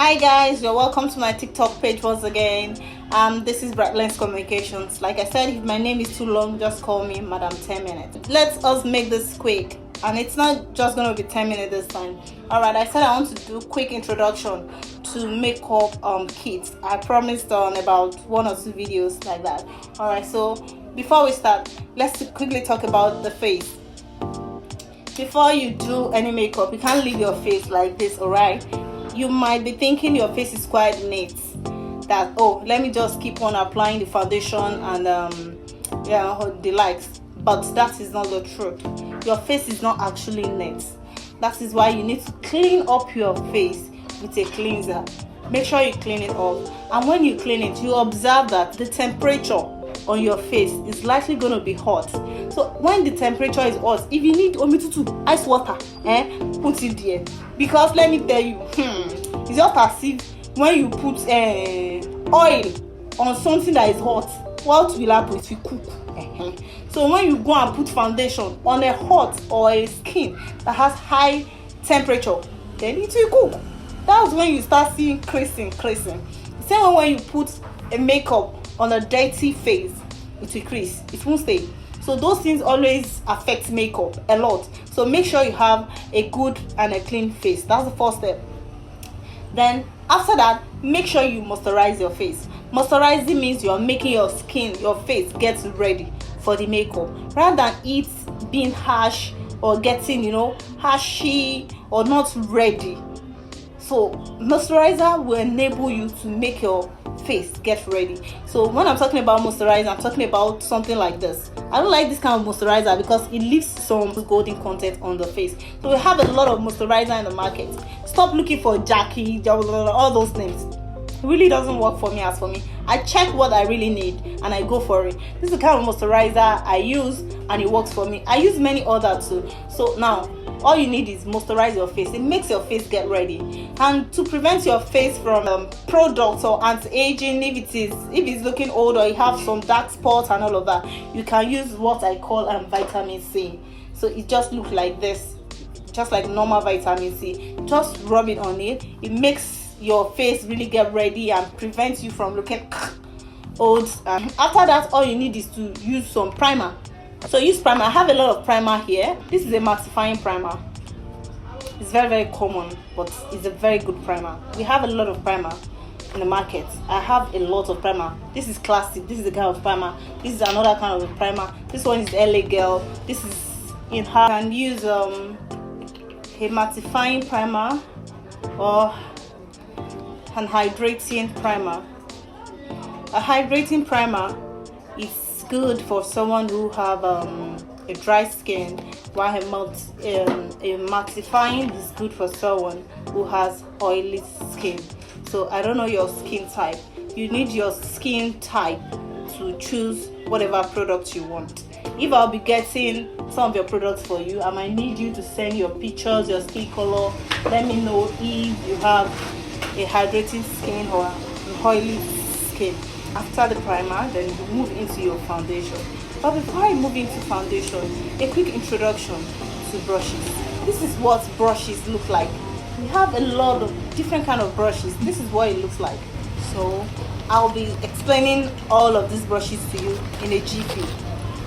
Hi guys, you're welcome to my TikTok page once again. This is Brightlens Communications. Like I said, if my name is too long, just call me Madam 10 minutes. Let us make this quick, and it's not just gonna be 10 minutes this time. Alright, I said I want to do quick introduction to makeup kits. I promised on about 1 or 2 videos like that. Alright, so before we start, let's quickly talk about the face. Before you do any makeup, you can't leave your face like this, alright? You might be thinking your face is quite neat, that let me just keep on applying the foundation and the likes, but that is not the truth. Your face is not actually neat. That is why you need to clean up your face with a cleanser. Make sure you clean it off, and when you clean it, you observe that the temperature on your face is likely going to be hot. So when the temperature is hot, if you need omitutu ice water, put it there, because let me tell you, it's just as if when you put oil on something that is hot, what will happen? It will cook. So when you go and put foundation on a hot or a skin that has high temperature, then it will cook. That's when you start seeing creasing. Same way when you put a makeup on a dirty face, it will crease, it won't stay. So those things always affect makeup a lot. So make sure you have a good and a clean face. That's the first step. Then after that, make sure you moisturize your face. Moisturizing means you're making your skin, your face get ready for the makeup, rather than it being harsh or getting harshy or not ready. So moisturizer will enable you to make your face get ready. So when I'm talking about moisturizer, I'm talking about something like this. I don't like this kind of moisturizer because it leaves some golden content on the face. So we have a lot of moisturizer in the market. Stop looking for Jackie, all those things. It really doesn't work for me. As for me, I check what I really need and I go for it. This is the kind of moisturizer I use and it works for me. I use many others too. So now all you need is moisturize your face. It makes your face get ready. And to prevent your face from products or anti-aging, if it's looking old or you have some dark spots and all of that, you can use what I call vitamin C. So it just looks like this, just like normal vitamin C. Just rub it on it. It makes your face really get ready and prevents you from looking old. After that, all you need is to use some primer. So use primer. I have a lot of primer here. This is a mattifying primer. It's very, very common, but it's a very good primer. We have a lot of primer in the market. I have a lot of primer. This is classic. This is the kind of primer. This is another kind of primer. This one is Gele. This is in her. You can use a mattifying primer or an hydrating primer. A hydrating primer is good for someone who have a dry skin, while a mattifying is good for someone who has oily skin. So I don't know your skin type. You need your skin type to choose whatever product you want. If I'll be getting some of your products for you, I might need you to send your pictures, your skin color. Let me know if you have a hydrating skin or an oily skin. After the primer, then you move into your foundation. But before I move into foundation, a quick introduction to brushes. This is what brushes look like. We have a lot of different kind of brushes. This is what it looks like. So I'll be explaining all of these brushes to you in a jiffy.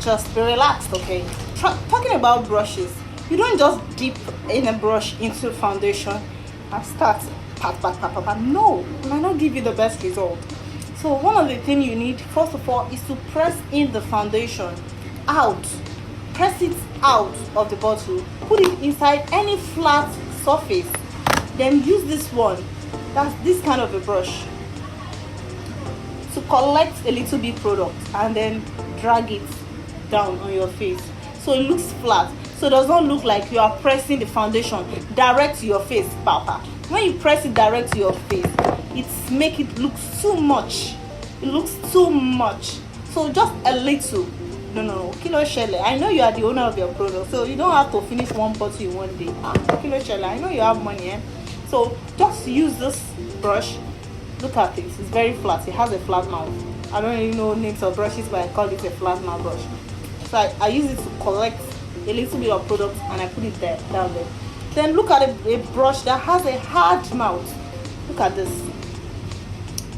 Just be relaxed, okay? Talking about brushes, you don't just dip in a brush into foundation and start pat. No, it might not give you the best result. So one of the things you need, first of all, is to press in the foundation out. Press it out of the bottle. Put it inside any flat surface. Then use this one. That's this kind of a brush to collect a little bit product and then drag it down on your face so it looks flat. So it does not look like you are pressing the foundation direct to your face. When you press it direct to your face, it makes it look too much. It looks too much. So just a little. No. Kilo Gele, I know you are the owner of your product, so you don't have to finish one bottle in one day. Kilo Gele, I know you have money. So just use this brush. Look at it. It's very flat. It has a flat mouth. I don't really know names of brushes, but I call it a flat mouth brush. So I use it to collect a little bit of product and I put it down there. Then look at a brush that has a hard mouth. Look at this.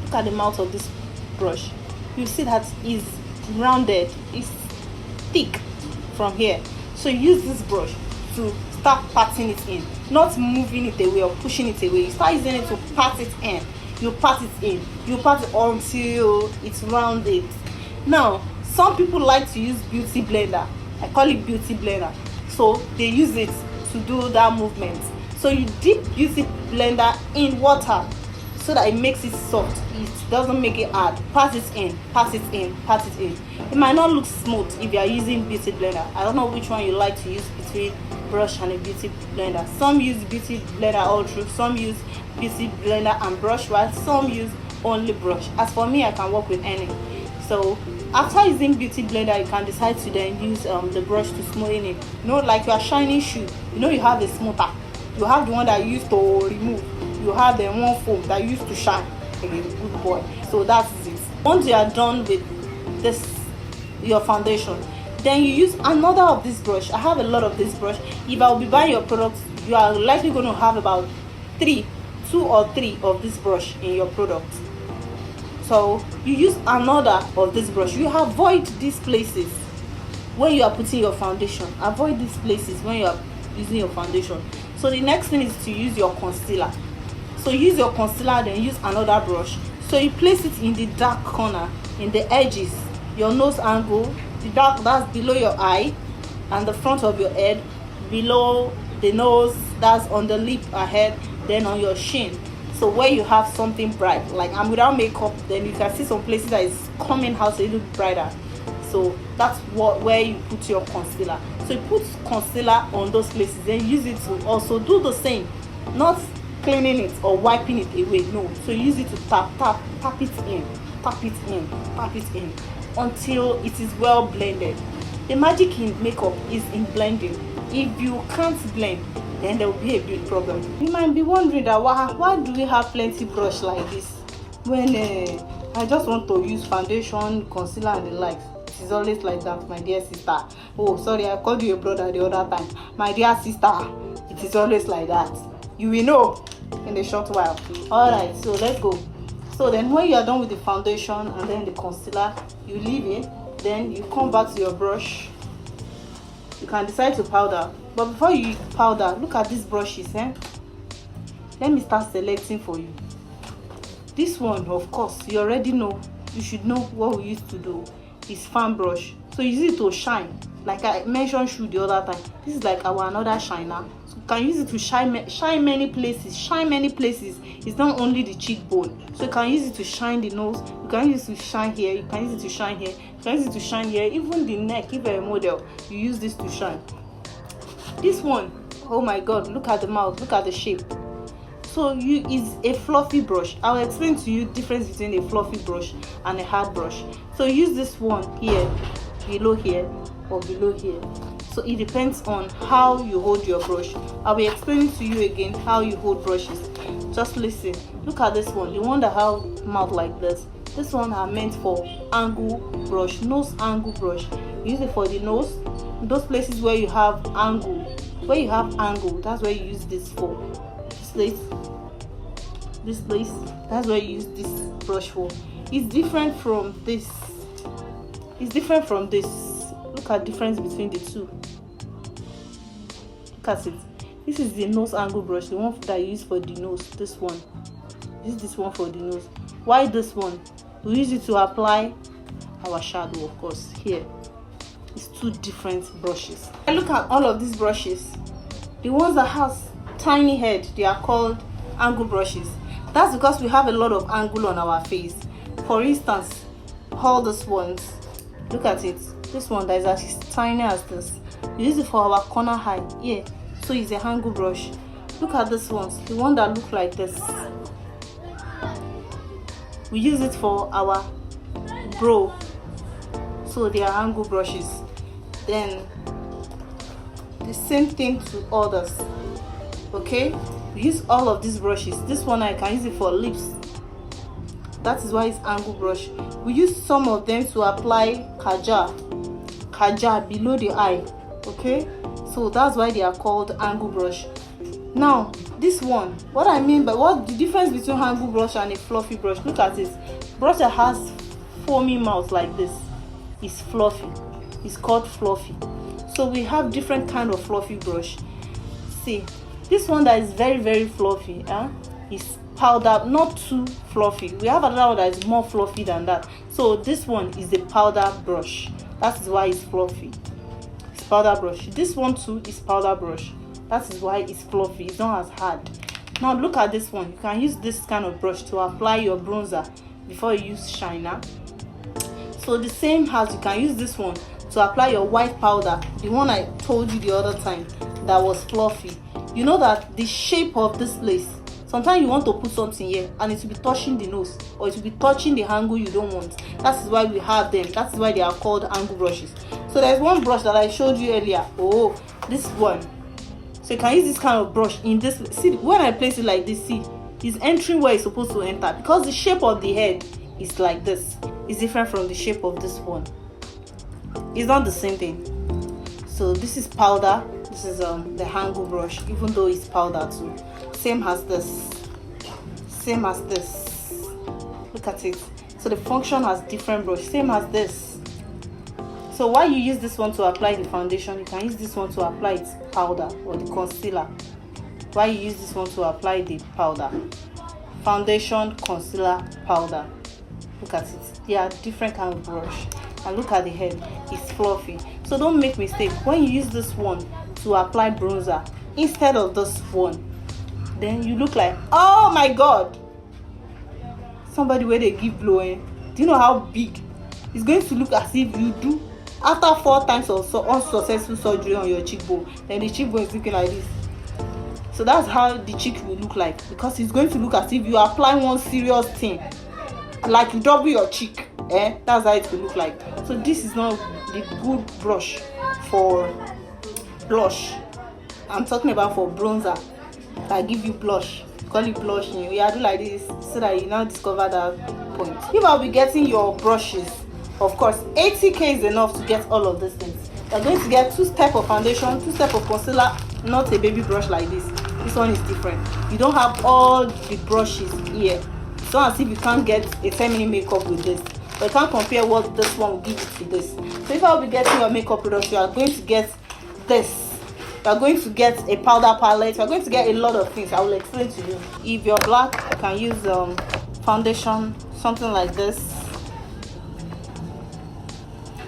Look at the mouth of this brush. You see that is rounded, it's thick from here. So use this brush to start patting it in, not moving it away or pushing it away. You start using it to pat it in. You pat it in, you pat it until it's rounded. Now some people like to use beauty blender. I call it beauty blender. So they use it to do that movement. So you dip beauty blender in water so that it makes it soft. It doesn't make it hard. Pat it in, pat it in, pat it in. It might not look smooth if you are using beauty blender. I don't know which one you like to use between brush and a beauty blender. Some use beauty blender all through, some use beauty blender and brush, while some use only brush. As for me, I can work with any. So after using beauty blender, you can decide to then use the brush to smoothen it. You know, like you are shining shoe, you know, you have a smoother, you have the one that you used to remove, you have the one foam that you used to shine. Okay, good boy. So that's it. Once you are done with this, your foundation, then you use another of this brush. I have a lot of this brush. If I will be buying your products, you are likely going to have about 2 or 3 of this brush in your product. So you use another of this brush. You avoid these places when you are putting your foundation. Avoid these places when you are using your foundation. So the next thing is to use your concealer. So use your concealer, then use another brush. So you place it in the dark corner, in the edges, your nose angle, the dark, that's below your eye and the front of your head, below the nose, that's on the lip ahead, then on your chin. So where you have something bright, like I'm without makeup, then you can see some places that is coming out a little brighter. So that's where you put your concealer. So you put concealer on those places, then use it to also do the same, not cleaning it or wiping it away. No. So you use it to tap it in, tap it in, tap it in until it is well blended. The magic in makeup is in blending. If you can't blend, then there will be a big problem. You might be wondering that why do we have plenty brush like this when I just want to use foundation, concealer and the likes. It is always like that, my dear sister. Oh, sorry, I called you a brother the other time. My dear sister, it is always like that. You will know in a short while. Alright, so let's go. So then when you are done with the foundation and then the concealer, you leave it. Then you come back to your brush. You can decide to powder, but before you powder, look at these brushes. Let me start selecting for you. This one, of course, you already know. You should know what we used to do. Is fan brush. So use it to shine, like I mentioned shoe the other time. This is like our another shiner. So you can use it to shine many places. Shine many places. It's not only the cheekbone. So you can use it to shine the nose. You can use it to shine here. You can use it to shine here. You can use it to shine here. Even the neck. If you're a model, you use this to shine. This one, oh my God! Look at the mouth. Look at the shape. So is a fluffy brush. I'll explain to you the difference between a fluffy brush and a hard brush. So use this one here, below here or below here. So it depends on how you hold your brush. I'll be explaining to you again how you hold brushes. Just listen. Look at this one, the one that have mouth like this. This one are meant for angle brush, nose angle brush. Use it for the nose. Those places where you have angle, that's where you use this for. This place, that's where you use this brush for. It's different from this. Look at the difference between the two. Look at it. This is the nose angle brush, the one that I use for the nose. This one for the nose. Why this one? We use it to apply our shadow, of course. Here, it's 2 different brushes. Look at all of these brushes. The ones that has tiny head, they are called angle brushes. That's because we have a lot of angle on our face. For instance, all these ones, look at it. This one that is as tiny as this, we use it for our corner eye. Yeah, so it's a angle brush. Look at this ones, the one that look like this, we use it for our brow. So they are angle brushes. Then the same thing to others. Okay, we use all of these brushes. This one I can use it for lips. That is why it's angle brush. We use some of them to apply kajal below the eye. Okay, so that's why they are called angle brush. Now this one, what I mean by what the difference between angle brush and a fluffy brush, look at this. Brush that has foamy mouth like this is fluffy. It's called fluffy. So we have different kind of fluffy brush. See, this one that is very fluffy is powder, not too fluffy. We have another one that is more fluffy than that. So this one is a powder brush. That is why it's fluffy. It's powder brush. This one too is powder brush. That is why it's fluffy. It's not as hard. Now look at this one. You can use this kind of brush to apply your bronzer before you use shiner. So the same as you can use this one to apply your white powder, the one I told you the other time that was fluffy. You know that the shape of this place, sometimes you want to put something here and it will be touching the nose, or it will be touching the angle you don't want. That is why we have them. That is why they are called angle brushes. So there's one brush that I showed you earlier. Oh, this one. So you can use this kind of brush in this. See, when I place it like this, see, it's entering where it's supposed to enter, because the shape of the head is like this. It's different from the shape of this one. It's not the same thing. So this is powder. This is the angle brush, even though it's powder too. Same as this. Same as this. Look at it. So the function has different brush. Same as this. So while you use this one to apply the foundation, you can use this one to apply its powder or the concealer. While you use this one to apply the powder, foundation, concealer, powder. Look at it. They are different kind of brush. And look at the head. It's fluffy. So don't make mistake. When you use this one to apply bronzer instead of this one, then you look like, oh my god, somebody where they give blow. Do you know how big it's going to look? As if you do after 4 times of unsuccessful surgery on your cheekbone, then the cheekbone is looking like this. So that's how the cheek will look like, because it's going to look as if you apply one serious thing, like you double your cheek. That's how it will look like. So this is not the good brush for blush. I'm talking about for bronzer. I give you blush, call it blushing. We are do like this so that you now discover that point. If I'll be getting your brushes, of course 80k is enough to get all of these things. You're going to get 2 steps of foundation, 2 steps of concealer, not a baby brush like this. This one is different. You don't have all the brushes here. It's not as if you can't get a feminine makeup with this, but you can't compare what this one will give you to this. So if I'll be getting your makeup product, you are going to get this. You are going to get a powder palette. You are going to get a lot of things. I will explain to you. If you're black, you can use foundation, something like this.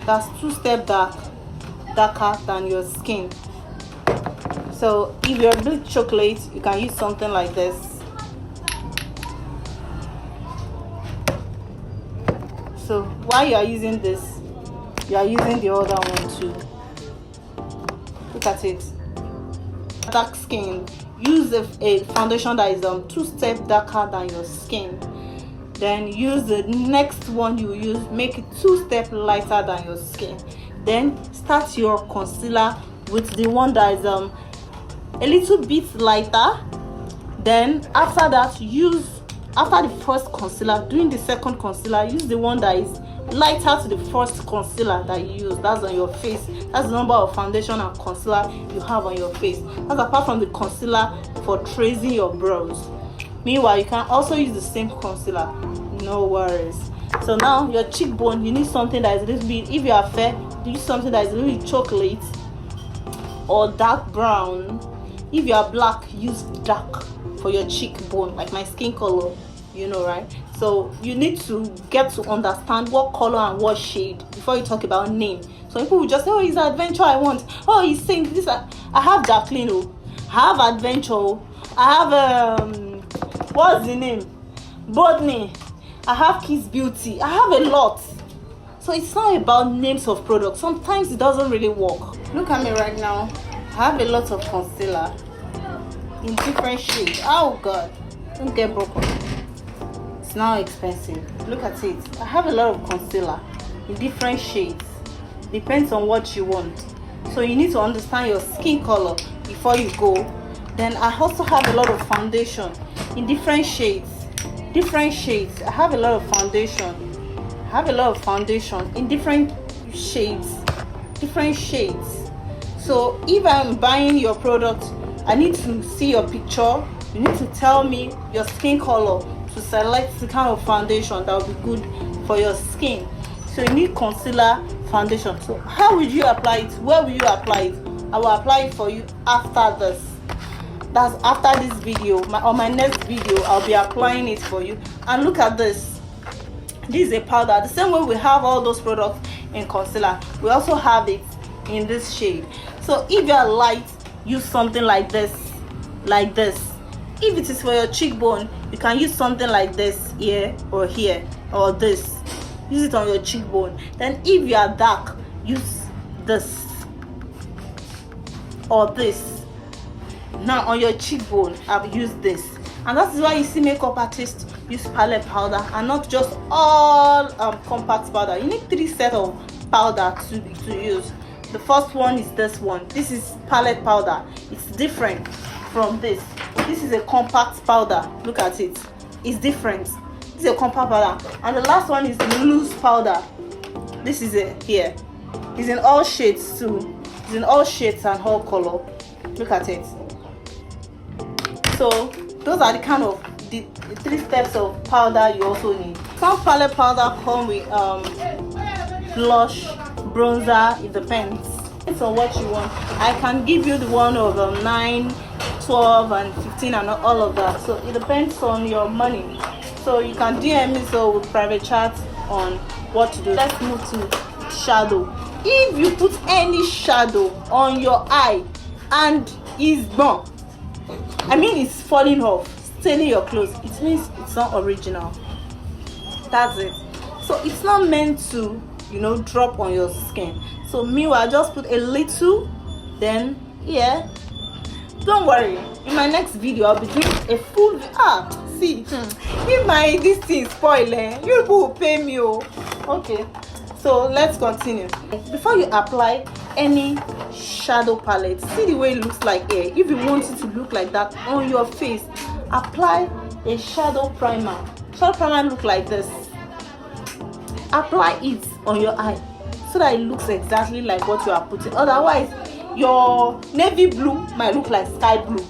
That's 2 steps darker than your skin. So if you're a bit chocolate, you can use something like this. So while you are using this, you are using the other one too. Look at it. Dark skin, use a foundation that is 2 steps darker than your skin. Then use the next one you use, make it 2 steps lighter than your skin. Then start your concealer with the one that is a little bit lighter. Then after that, after the first concealer, doing the second concealer, use the one that is lighter to the first concealer that you use. That's on your face. That's the number of foundation and concealer you have on your face. That's apart from the concealer for tracing your brows. Meanwhile, you can also use the same concealer, no worries. So now your cheekbone, you need something that is a little bit, if you are fair, use something that is a little bit chocolate or dark brown. If you are black, use dark for your cheekbone, like my skin color, you know, right? So you need to get to understand what color and what shade before you talk about name. So people will just say, oh, it's adventure I want. Oh, he's saying this. I have Jacqueline. I have adventure. I have what's the name? Bodney. I have Kiss Beauty. I have a lot. So it's not about names of products. Sometimes it doesn't really work. Look at me right now. I have a lot of concealer in different shades. Oh god, don't get broken. It's now expensive. Look at it. I have a lot of concealer in different shades. Depends on what you want. So you need to understand your skin color before you go. Then I also have a lot of foundation in different shades. I have a lot of foundation. In different shades. So if I'm buying your product, I need to see your picture. You need to tell me your skin color to select the kind of foundation that will be good for your skin. So you need concealer, foundation. So how will you apply it? Where will you apply it? I will apply it for you after this. That's after this video. On my next video, I'll be applying it for you. And look at this. This is a powder. The same way we have all those products in concealer, we also have it in this shade. So if you are light, use something like this, like this. If it is for your cheekbone, you can use something like this here, or this. Use it on your cheekbone. Then if you are dark, use this or this. Now on your cheekbone, I've used this. And that is why you see makeup artists use palette powder and not just all compact powder. You need 3 sets of powder to use. The first one is this one. This is palette powder. It's different from this. This is a compact powder. Look at it. It's different. This is a compact powder. And the last one is loose powder. This is it here. It's in all shades too. It's in all shades and all color. Look at it. So those are the kind of the 3 steps of powder you also need. Some palette powder come with blush, bronzer. It depends. It's on what you want. I can give you the one of 9, 12 and 15 and all of that. So it depends on your money. So you can DM me so with private chat on what to do. Let's move to shadow. If you put any shadow on your eye and it's gone, I mean it's falling off, staining your clothes, it means it's not original. That's it. So it's not meant to, drop on your skin. So meanwhile, just put a little, then don't worry, in my next video I'll be doing a full see if this thing spoil, you will pay me. Okay, so let's continue. Before you apply any shadow palette, see the way it looks like here. If you want it to look like that on your face, apply a shadow primer. Shadow primer look like this. Apply it on your eye so that it looks exactly like what you are putting. Otherwise, your navy blue might look like sky blue.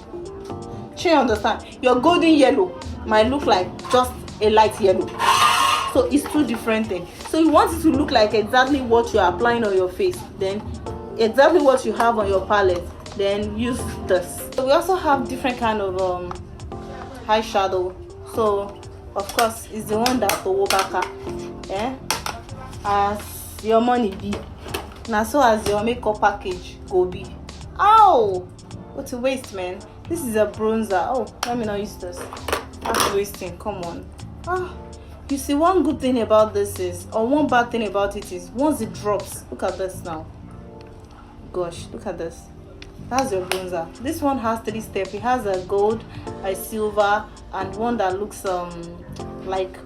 You understand? Your golden yellow might look like just a light yellow. So it's 2 different things. So you want it to look like exactly what you are applying on your face, then exactly what you have on your palette, then use this. So we also have different kind of eyeshadow. So of course it's the one that Owobaka, as your money be, now so as your makeup package go be. Oh, what a waste, man. This is a bronzer. Oh, let me not use this. That's wasting. Come on. You see, one good thing about this is, or one bad thing about it is, once it drops, look at this now. Gosh, look at this. That's your bronzer. This one has 3 steps. It has a gold, a silver, and one that looks like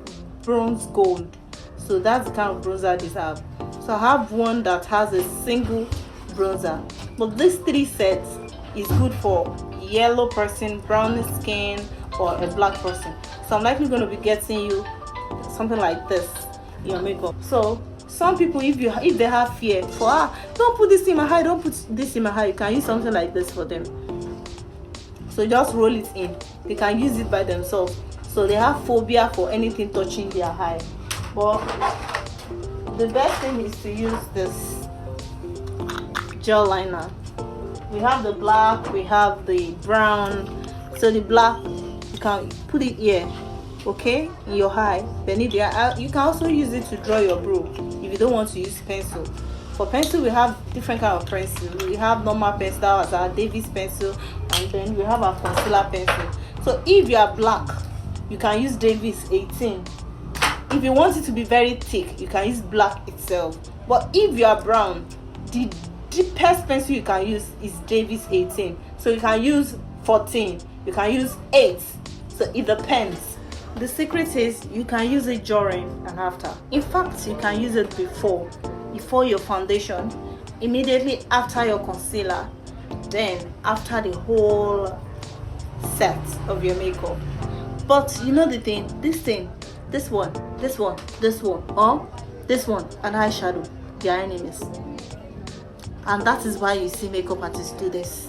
bronze gold. So that's the kind of bronzer this have. So I have one that has a single bronzer. But this 3 sets is good for yellow person, brown skin, or a black person. So I'm likely going to be getting you something like this in your makeup. So some people, if they have fear for don't put this in my eye, don't put this in my eye, you can use something like this for them. So just roll it in. They can use it by themselves. So they have phobia for anything touching their eye. But the best thing is to use this gel liner. We have the black, we have the brown. So the black, you can put it here, okay, in your eye. Then you can also use it to draw your brow if you don't want to use pencil. For pencil, we have different kind of pencil. We have normal pencil as our Davis pencil, and then we have our concealer pencil. So if you are black, you can use Davis 18. If you want it to be very thick, you can use black itself. But if you are brown, the deepest pencil you can use is Davis 18. So you can use 14, you can use 8. So it depends. The secret is you can use it during and after. In fact, you can use it before your foundation, immediately after your concealer, then after the whole set of your makeup. But you know the thing, this one, or this one, and eyeshadow, they are enemies. And that is why you see makeup artists do this.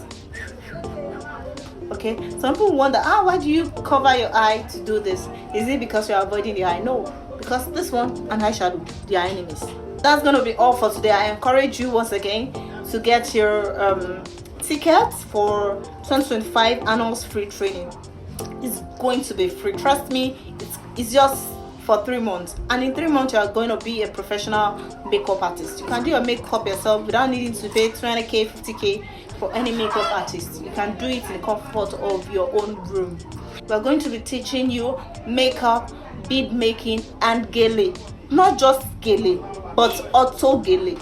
Okay, some people wonder, why do you cover your eye to do this? Is it because you're avoiding the eye? No, because this one and eyeshadow, they are enemies. That's gonna be all for today. I encourage you once again to get your tickets for 2025 annuals free training. It's going to be free, trust me. It's just for 3 months, and in 3 months you are going to be a professional makeup artist. You can do your makeup yourself without needing to pay 20k 50k for any makeup artist. You can do it in the comfort of your own room. We are going to be teaching you makeup, bead making, and gele. Not just gele, but auto gele.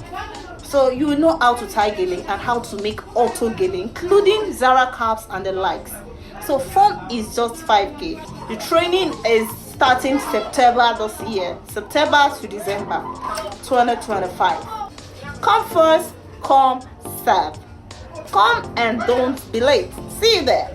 So you will know how to tie gele and how to make auto gele, including Zara caps and the likes. So form is just 5k. The training is starting September this year, September to December 2025. Come first, come serve. Come and don't be late. See you there.